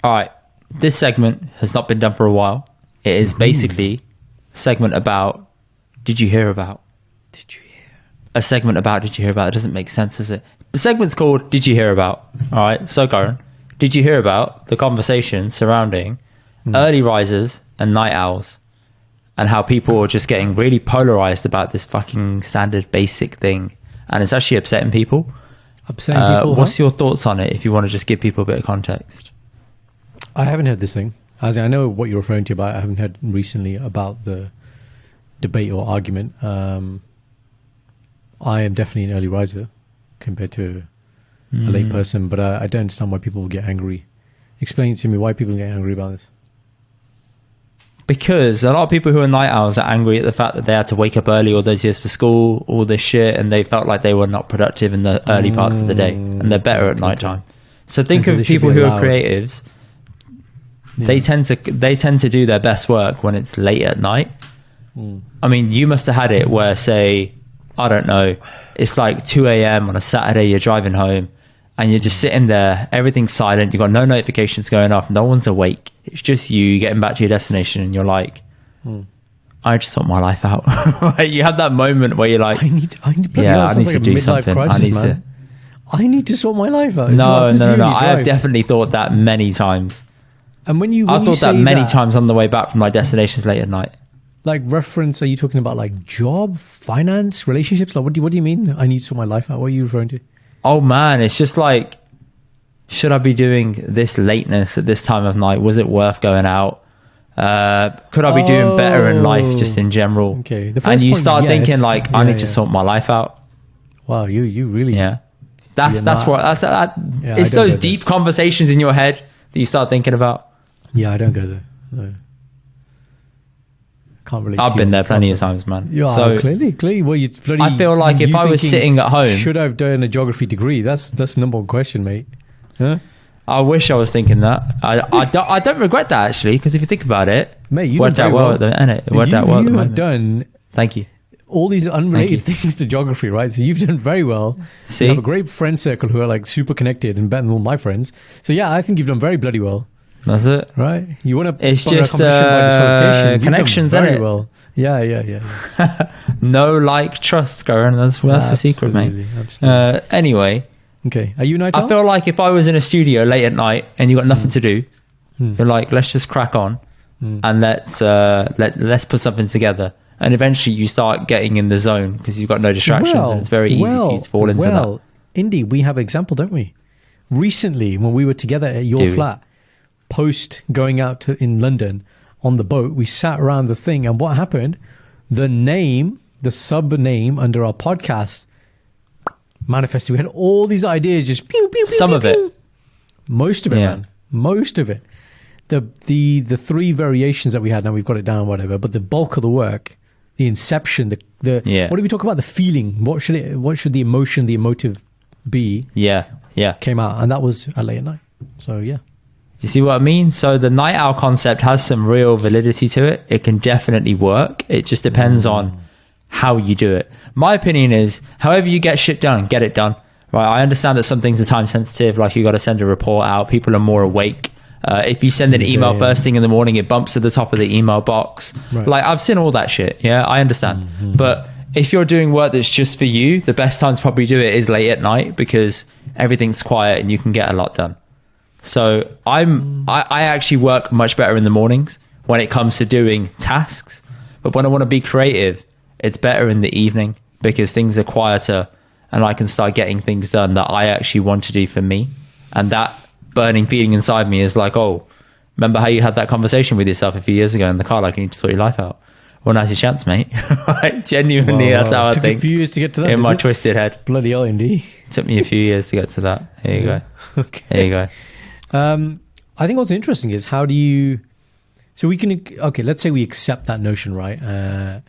All right. This segment has not been done for a while. It is basically a segment about, did you hear about? Did you hear? A segment about, did you hear about? It doesn't make sense, does it? The segment's called, did you hear about? All right. So, Karan, did you hear about the conversation surrounding early risers and night owls and how people are just getting really polarized about this fucking standard basic thing? And it's actually upsetting people. What's your thoughts on it if you want to just give people a bit of context? I haven't heard this thing. As I know what you're referring to, but I haven't heard recently about the debate or argument. I am definitely an early riser compared to a late person, but I don't understand why people get angry. Explain to me why people get angry about this. Because a lot of people who are night owls are angry at the fact that they had to wake up early all those years for school, all this shit, and they felt like they were not productive in the early parts of the day, and they're better at nighttime. So think of people who are creatives. Yeah. They tend to do their best work when it's late at night. I mean, you must have had it where, say, I don't know, it's like 2 a.m. on a Saturday, you're driving home, and you're just sitting there, everything's silent, you've got no notifications going off, no one's awake, it's just you getting back to your destination, and you're like, I just sort my life out. You have that moment where you're like, I need to do something. I need to sort my life out. No. I have definitely thought that many times. And I thought that many times on the way back from my destinations late at night. Like reference, are you talking about like job, finance, relationships? Like what do you mean? I need to sort my life out. What are you referring to? Oh man, it's just like, should I be doing this lateness at this time of night? Was it worth going out? Could I be doing better in life just in general? Okay. And you start thinking like, I need to sort my life out. Wow, you really it's those deep conversations in your head that you start thinking about. Yeah, I don't go there. No. Can't relate. I've been there plenty of times, man. Yeah, so clearly. Well, it's bloody. I feel like if I was sitting at home, should I have done a geography degree? That's the number one question, mate. Huh? I wish I was thinking that. I don't regret that actually, because if you think about it, mate, you worked out well. It worked out well at the moment. Done. Thank you. All these unrelated things to geography, right? So you've done very well. See? You have a great friend circle who are like super connected and better than all my friends. So yeah, I think you've done very bloody well. That's it, right? You want to? It's just connections, very isn't it? Well, yeah. No, like, trust, Karen. That's the secret, mate. Absolutely. Anyway, okay. Are you night owl? I feel like if I was in a studio late at night and you got nothing to do, you're like, let's just crack on and let's put something together. And eventually you start getting in the zone because you've got no distractions and it's very easy for you to fall into that. Indy, we have an example, don't we? Recently, when we were together at your flat, post going out in London on the boat, we sat around the thing, and what happened? The sub name under our podcast manifested. We had all these ideas, just pew, pew, pew, some pew, of pew. it. Most of it, man. Most of it. The three variations that we had, now we've got it down, whatever. But the bulk of the work, the inception, what do we talk about? The feeling. What should the emotion, the emotive be? Yeah. Came out, and that was at late at night. So yeah. You see what I mean? So the night owl concept has some real validity to it. It can definitely work. It just depends on how you do it. My opinion is, however you get shit done, get it done. Right? I understand that some things are time sensitive, like you got to send a report out. People are more awake. If you send an email first thing in the morning, it bumps to the top of the email box. Right. Like, I've seen all that shit. Yeah, I understand. But if you're doing work that's just for you, the best time to probably do it is late at night because everything's quiet and you can get a lot done. So I actually work much better in the mornings when it comes to doing tasks. But when I want to be creative, it's better in the evening because things are quieter and I can start getting things done that I actually want to do for me. And that burning feeling inside me is like, oh, remember how you had that conversation with yourself a few years ago in the car, like you need to sort your life out. Well, now's your chance, mate. Genuinely, that's how I think. Took a few years to get to that. In my twisted head. Bloody hell, Indy. Took me a few years to get to that. There you go. Okay. There you go. I think what's interesting is how do you, let's say we accept that notion, right?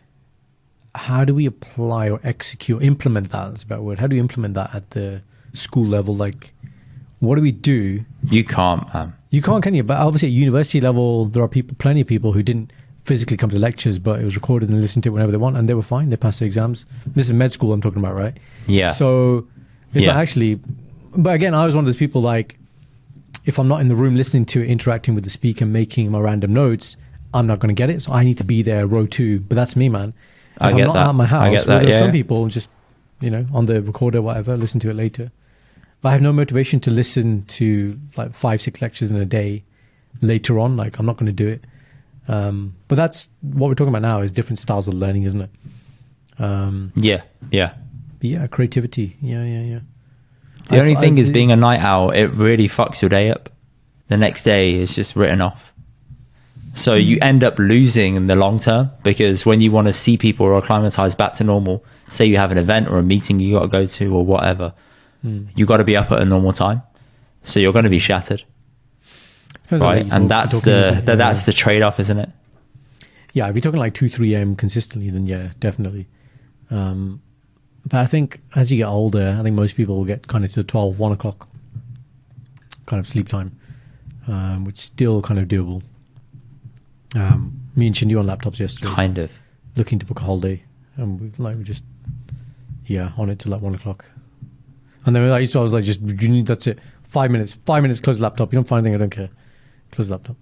How do we apply or implement that? That's a better word. How do we implement that at the school level? Like, what do we do? You can't, man. You can't, can you? But obviously at university level, there are plenty of people who didn't physically come to lectures, but it was recorded and listened to it whenever they want, and they were fine. They passed their exams. This is med school I'm talking about, right? Yeah. So it's like actually, but again, I was one of those people like, if I'm not in the room listening to it, interacting with the speaker, making my random notes, I'm not going to get it. So I need to be there, row 2. But that's me, man. If I I'm get not that. at my house, I get that. some people just, on the recorder, whatever, listen to it later. But I have no motivation to listen to like 5-6 lectures in a day later on. Like, I'm not going to do it. But that's what we're talking about now, is different styles of learning, isn't it? Yeah. Creativity. Yeah. The only thing is, being a night owl, it really fucks your day up. The next day is just written off. So you end up losing in the long term, because when you want to see people or acclimatize back to normal, say you have an event or a meeting you got to go to or whatever, you got to be up at a normal time. So you're going to be shattered. Right? And that's the trade-off, isn't it? Yeah, if you're talking like 2-3 a.m. consistently, then yeah, definitely. But I think as you get older, I think most people will get kind of to 12, 1 o'clock kind of sleep time, which is still kind of doable. Me and Shindy on laptops yesterday. Kind of. Looking to book a holiday. And we're just, on it till like 1 o'clock. And then I was like, that's it. 5 minutes, close the laptop. You don't find anything, I don't care. Close the laptop.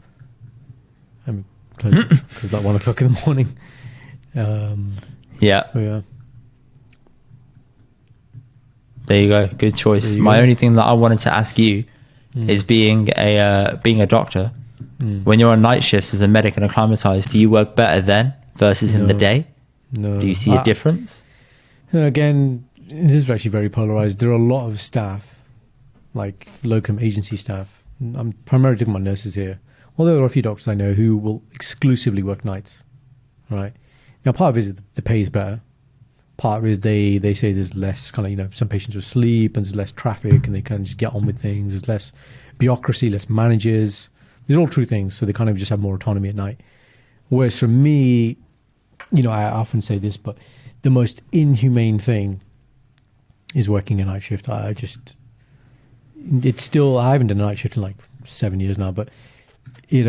Close it like 1 o'clock in the morning. Yeah. There you go. Good choice. My only thing that I wanted to ask you is being a doctor. When you're on night shifts as a medic and acclimatized, do you work better then versus in the day? No. Do you see a difference? Again, it is actually very polarized. There are a lot of staff, like locum agency staff. I'm primarily talking about nurses here. Although there are a few doctors I know who will exclusively work nights. Right. Now, part of it is the pay is better. Part of it is they say there's less kind of, some patients will sleep and there's less traffic and they kind of just get on with things. There's less bureaucracy, less managers. These are all true things. So they kind of just have more autonomy at night. Whereas for me, I often say this, but the most inhumane thing is working a night shift. I haven't done a night shift in like 7 years now, but it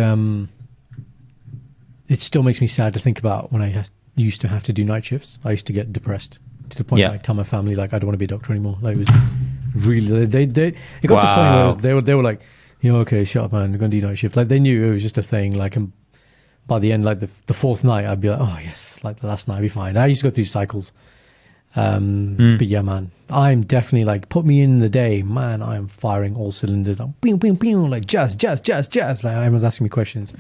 still makes me sad to think about when I used to have to do night shifts. I used to get depressed to the point where I tell my family, like, I don't want to be a doctor anymore. Like, it was really, it got to the point where they were like, okay, shut up, man, you're going to do night shift. Like, they knew it was just a thing. Like, and by the end, like the fourth night, I'd be like, oh yes, like the last night, I'd be fine. I used to go through cycles. But yeah, man, I'm definitely like, put me in the day, man, I am firing all cylinders. Like, bing, bing, bing, like jazz. Like, everyone's asking me questions.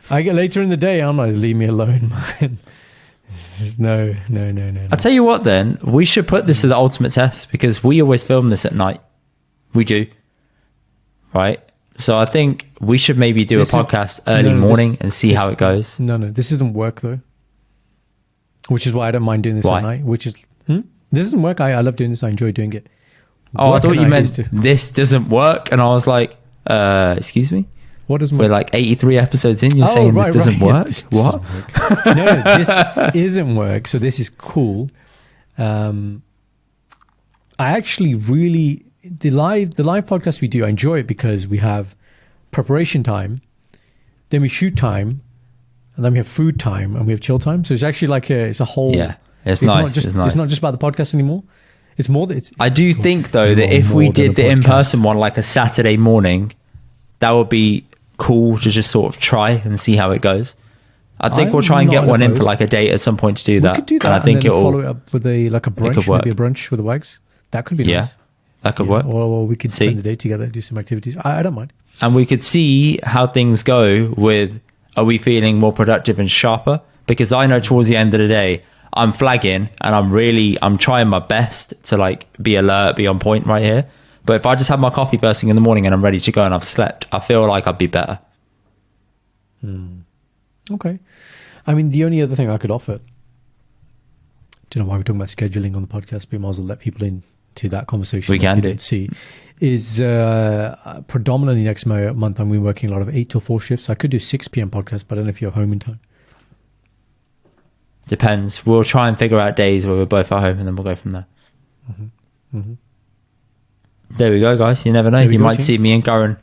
I get later in the day, I'm like, leave me alone, man. No. I'll tell you what, then, we should put this to the ultimate test, because we always film this at night. We do. Right? So I think we should maybe do a podcast early morning and see how it goes. No, this doesn't work though. Which is why I don't mind doing this at night. This doesn't work. I love doing this. I enjoy doing it. I thought you meant this doesn't work, and I was like, excuse me? What doesn't work? We're like 83 episodes in. You're saying this doesn't work? What? No, this isn't work. So this is cool. I actually really the live podcast we do, I enjoy it because we have preparation time, then we shoot time, and then we have food time, and we have chill time. So it's actually like it's a whole. Yeah, it's nice. It's not just about the podcast anymore. It's more that I do think though that if we did the in-person one like a Saturday morning, that would be cool to just sort of try and see how it goes. I think we'll try and get one in for like a date at some point to do that. We could do that, and I think it'll follow it up with a brunch, maybe a brunch with the wags. That could be nice. That could work. Or we could spend the day together, do some activities. I don't mind. And we could see how things go with, are we feeling more productive and sharper? Because I know towards the end of the day, I'm flagging and I'm trying my best to like be alert, be on point right here. But if I just have my coffee first thing in the morning and I'm ready to go and I've slept, I feel like I'd be better. Okay. I mean, the only other thing I could offer, don't know why we're talking about scheduling on the podcast, but we might as well let people in to that conversation. We can do. See, is predominantly next month I'm working a lot of 8 till 4 shifts. I could do 6 p.m. podcast, but I don't know if you're home in time. Depends. We'll try and figure out days where we're both at home and then we'll go from there. There we go, guys. You never know. You might see me and Garen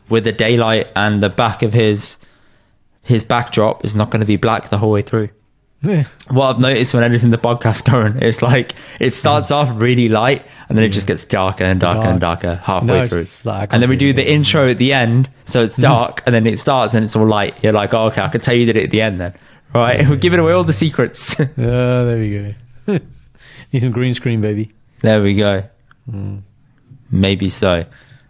with the daylight, and the back of his backdrop is not going to be black the whole way through. what I've noticed when editing the podcast, Darren, is like it starts off really light and then it just gets darker and darker and darker halfway through. And then we do the intro at the end, so it's dark, and then it starts and it's all light. You're like, oh, okay, I can tell you did it at the end then. Right? We're giving away all the secrets. There we go. Need some green screen, baby. There we go. Maybe so.